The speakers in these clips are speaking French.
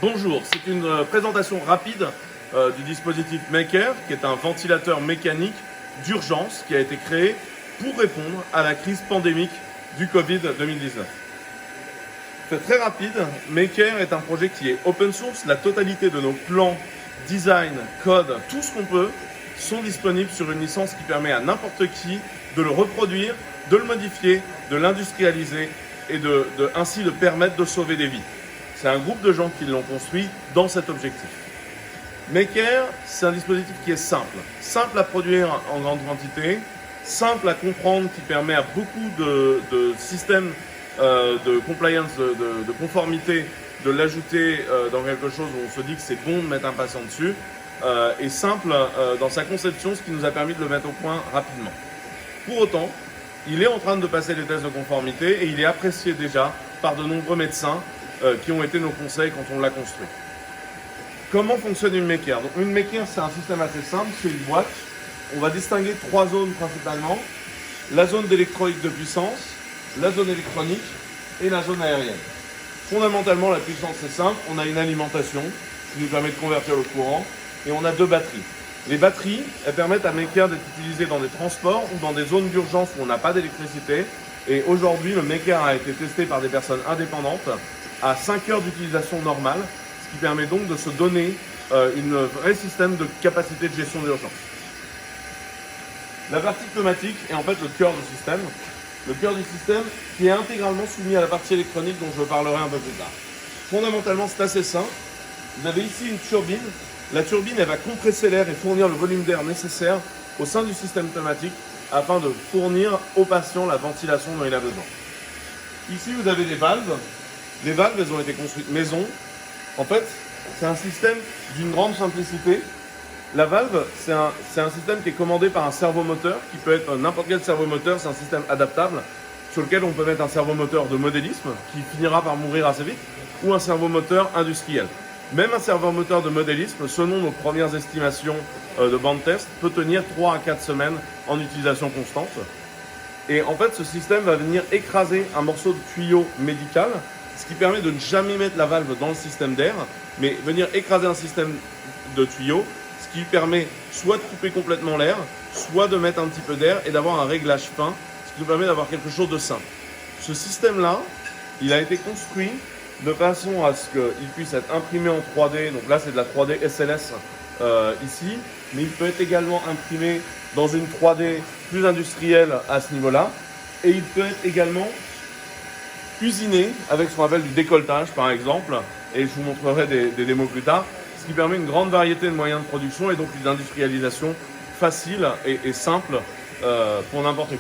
Bonjour, c'est une présentation rapide du dispositif Maker, qui est un ventilateur mécanique d'urgence qui a été créé pour répondre à la crise pandémique du Covid-2019. C'est très rapide, Maker est un projet qui est open source, la totalité de nos plans, design, code, tout ce qu'on peut sont disponibles sur une licence qui permet à n'importe qui de le reproduire, de le modifier, de l'industrialiser et ainsi de permettre de sauver des vies. C'est un groupe de gens qui l'ont construit dans cet objectif. Maker, c'est un dispositif qui est simple. Simple à produire en grande quantité, simple à comprendre, qui permet à beaucoup de systèmes de compliance, de conformité, de l'ajouter dans quelque chose où on se dit que c'est bon de mettre un patient dessus, et simple dans sa conception, ce qui nous a permis de le mettre au point rapidement. Pour autant, il est en train de passer les tests de conformité et il est apprécié déjà par de nombreux médecins qui ont été nos conseils quand on l'a construit. Comment fonctionne une Maker? Donc une Maker, c'est un système assez simple, c'est une boîte. On va distinguer trois zones principalement. La zone d'électronique de puissance, la zone électronique et la zone aérienne. Fondamentalement, la puissance c'est simple, on a une alimentation qui nous permet de convertir le courant et on a deux batteries. Les batteries, elles permettent à Maker d'être utilisées dans des transports ou dans des zones d'urgence où on n'a pas d'électricité. Et aujourd'hui, le Maker a été testé par des personnes indépendantes à 5 heures d'utilisation normale, ce qui permet donc de se donner un vrai système de capacité de gestion d'urgence. La partie pneumatique est en fait le cœur du système. Le cœur du système qui est intégralement soumis à la partie électronique dont je parlerai un peu plus tard. Fondamentalement, c'est assez simple. Vous avez ici une turbine. La turbine, elle va compresser l'air et fournir le volume d'air nécessaire au sein du système pneumatique afin de fournir au patient la ventilation dont il a besoin. Ici, vous avez des valves. Les valves, elles ont été construites maison. En fait, c'est un système d'une grande simplicité. La valve, c'est un système qui est commandé par un servomoteur, qui peut être n'importe quel servomoteur, c'est un système adaptable, sur lequel on peut mettre un servomoteur de modélisme, qui finira par mourir assez vite, ou un servomoteur industriel. Même un servomoteur de modélisme, selon nos premières estimations de bande test, peut tenir 3 à 4 semaines en utilisation constante. Et en fait, ce système va venir écraser un morceau de tuyau médical, ce qui permet de ne jamais mettre la valve dans le système d'air, mais venir écraser un système de tuyau, ce qui permet soit de couper complètement l'air, soit de mettre un petit peu d'air et d'avoir un réglage fin, ce qui nous permet d'avoir quelque chose de simple. Ce système-là, il a été construit de façon à ce qu'il puisse être imprimé en 3D, donc là c'est de la 3D SLS ici, mais il peut être également imprimé dans une 3D plus industrielle à ce niveau-là, et il peut être également cuisiné avec ce qu'on appelle du décolletage par exemple, et je vous montrerai des démos plus tard, ce qui permet une grande variété de moyens de production et donc une industrialisation facile et simple pour n'importe qui.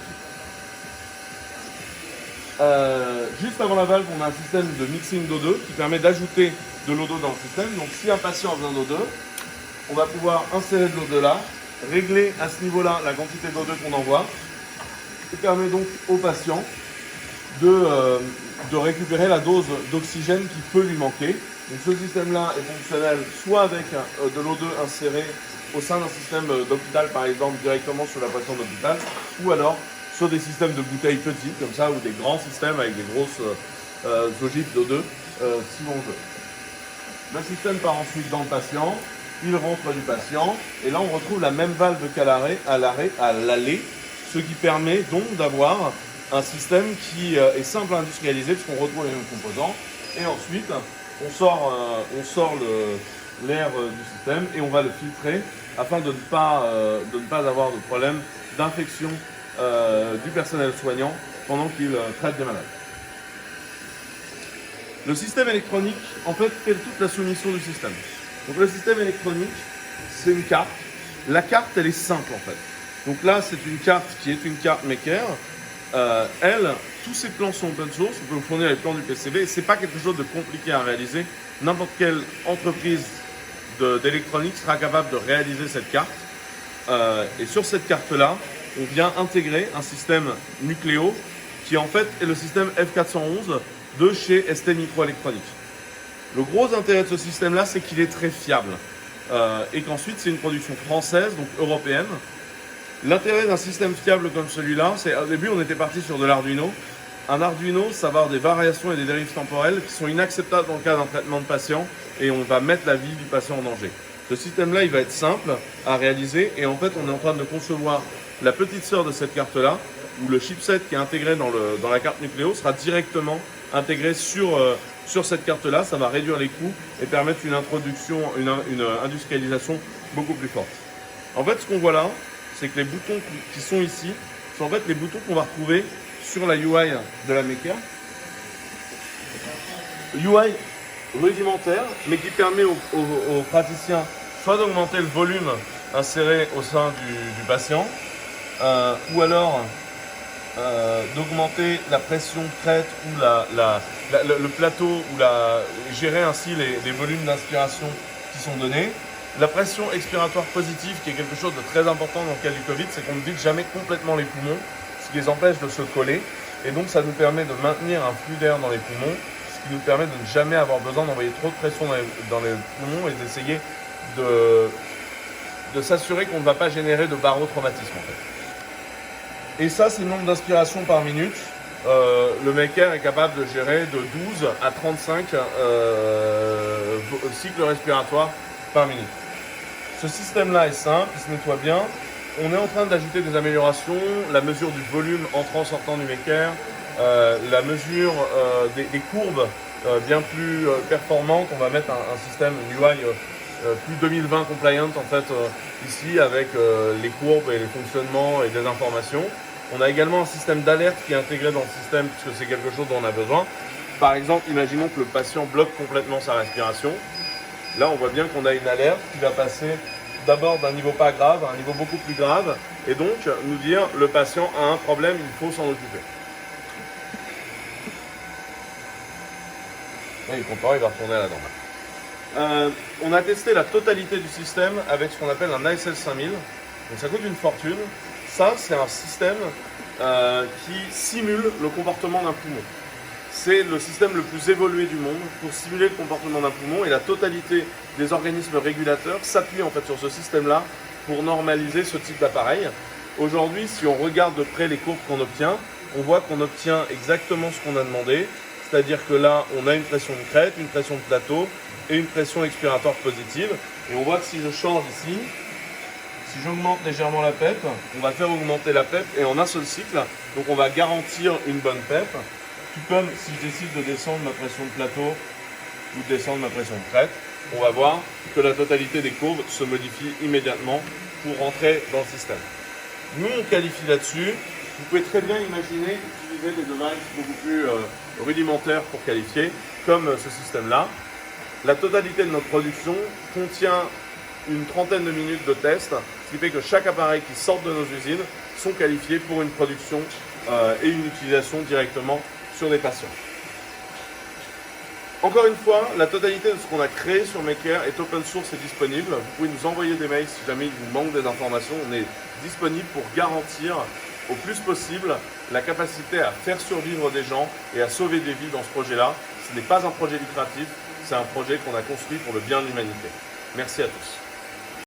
Juste avant la valve, on a un système de mixing d'O2 qui permet d'ajouter de l'eau d'eau dans le système. Donc si un patient a besoin d'O2, on va pouvoir insérer de l'eau de là, régler à ce niveau-là la quantité d'O2 qu'on envoie, et permet donc au patient de récupérer la dose d'oxygène qui peut lui manquer. Donc ce système-là est fonctionnel soit avec de l'O2 inséré au sein d'un système d'hôpital, par exemple, directement sur la potion d'hôpital, ou alors sur des systèmes de bouteilles petites, comme ça, ou des grands systèmes avec des grosses ogivres d'O2, si l'on veut. Le système part ensuite dans le patient, il rentre du patient, et là on retrouve la même valve qu'à l'aller, ce qui permet donc d'avoir un système qui est simple à industrialiser, puisqu'on retrouve les mêmes composants, et ensuite on sort l'air du système et on va le filtrer afin de ne pas avoir de problème d'infection du personnel soignant pendant qu'il traite des malades. Le système électronique, en fait, fait toute la soumission du système. Donc le système électronique, c'est une carte. La carte, elle est simple en fait. Donc là, c'est une carte qui est une carte Maker. Tous ces plans sont open source, on peut vous fournir les plans du PCB, et c'est pas quelque chose de compliqué à réaliser. N'importe quelle entreprise d'électronique sera capable de réaliser cette carte. Et sur cette carte-là, on vient intégrer un système Nucléo qui en fait est le système F411 de chez ST Microélectronique. Le gros intérêt de ce système-là, c'est qu'il est très fiable et qu'ensuite c'est une production française, donc européenne. L'intérêt d'un système fiable comme celui-là, c'est au début on était parti sur de l'Arduino. Un Arduino, ça va avoir des variations et des dérives temporelles qui sont inacceptables dans le cas d'un traitement de patient et on va mettre la vie du patient en danger. Ce système-là, il va être simple à réaliser et en fait, on est en train de concevoir la petite sœur de cette carte-là, où le chipset qui est intégré dans la carte Nucléo sera directement intégré sur cette carte-là. Ça va réduire les coûts et permettre une industrialisation beaucoup plus forte. En fait, ce qu'on voit là, c'est que les boutons qui sont ici sont en fait les boutons qu'on va retrouver sur la UI de la Maker. UI rudimentaire, mais qui permet aux praticiens soit d'augmenter le volume inséré au sein du patient, ou alors d'augmenter la pression crête ou le plateau, ou gérer ainsi les volumes d'inspiration qui sont donnés. La pression expiratoire positive, qui est quelque chose de très important dans le cas du Covid, c'est qu'on ne vide jamais complètement les poumons, ce qui les empêche de se coller. Et donc ça nous permet de maintenir un flux d'air dans les poumons, ce qui nous permet de ne jamais avoir besoin d'envoyer trop de pression dans les poumons et d'essayer de s'assurer qu'on ne va pas générer de barotraumatisme en fait. Et ça, c'est le nombre d'inspirations par minute. Le Maker est capable de gérer de 12 à 35 cycles respiratoires par minute. Ce système-là est simple, il se nettoie bien. On est en train d'ajouter des améliorations, la mesure du volume entrant-sortant du Maker, la mesure des courbes bien plus performantes. On va mettre un système, une UI plus 2020 compliant en fait ici avec les courbes et les fonctionnements et des informations. On a également un système d'alerte qui est intégré dans le système puisque c'est quelque chose dont on a besoin. Par exemple, imaginons que le patient bloque complètement sa respiration. Là, on voit bien qu'on a une alerte qui va passer d'abord d'un niveau pas grave à un niveau beaucoup plus grave et donc nous dire le patient a un problème, il faut s'en occuper. Là, il est content, il va retourner à la normale. On a testé la totalité du système avec ce qu'on appelle un ASL 5000. Donc ça coûte une fortune. Ça, c'est un système qui simule le comportement d'un poumon. C'est le système le plus évolué du monde pour simuler le comportement d'un poumon et la totalité des organismes régulateurs s'appuie en fait sur ce système-là pour normaliser ce type d'appareil. Aujourd'hui, si on regarde de près les courbes qu'on obtient, on voit qu'on obtient exactement ce qu'on a demandé, c'est-à-dire que là, on a une pression de crête, une pression de plateau et une pression expiratoire positive. Et on voit que si je change ici, si j'augmente légèrement la PEP, on va faire augmenter la PEP et en un seul cycle, donc on va garantir une bonne PEP. Tout comme si je décide de descendre ma pression de plateau ou de descendre ma pression de crête, on va voir que la totalité des courbes se modifie immédiatement pour rentrer dans le système. Nous, on qualifie là-dessus. Vous pouvez très bien imaginer utiliser des devices beaucoup plus rudimentaires pour qualifier, comme ce système-là. La totalité de notre production contient une trentaine de minutes de tests, ce qui fait que chaque appareil qui sort de nos usines sont qualifiés pour une production et une utilisation directement sur des patients. Encore une fois, la totalité de ce qu'on a créé sur Maker est open source et disponible. Vous pouvez nous envoyer des mails si jamais il vous manque des informations. On est disponible pour garantir au plus possible la capacité à faire survivre des gens et à sauver des vies dans ce projet-là. Ce n'est pas un projet lucratif, c'est un projet qu'on a construit pour le bien de l'humanité. Merci à tous.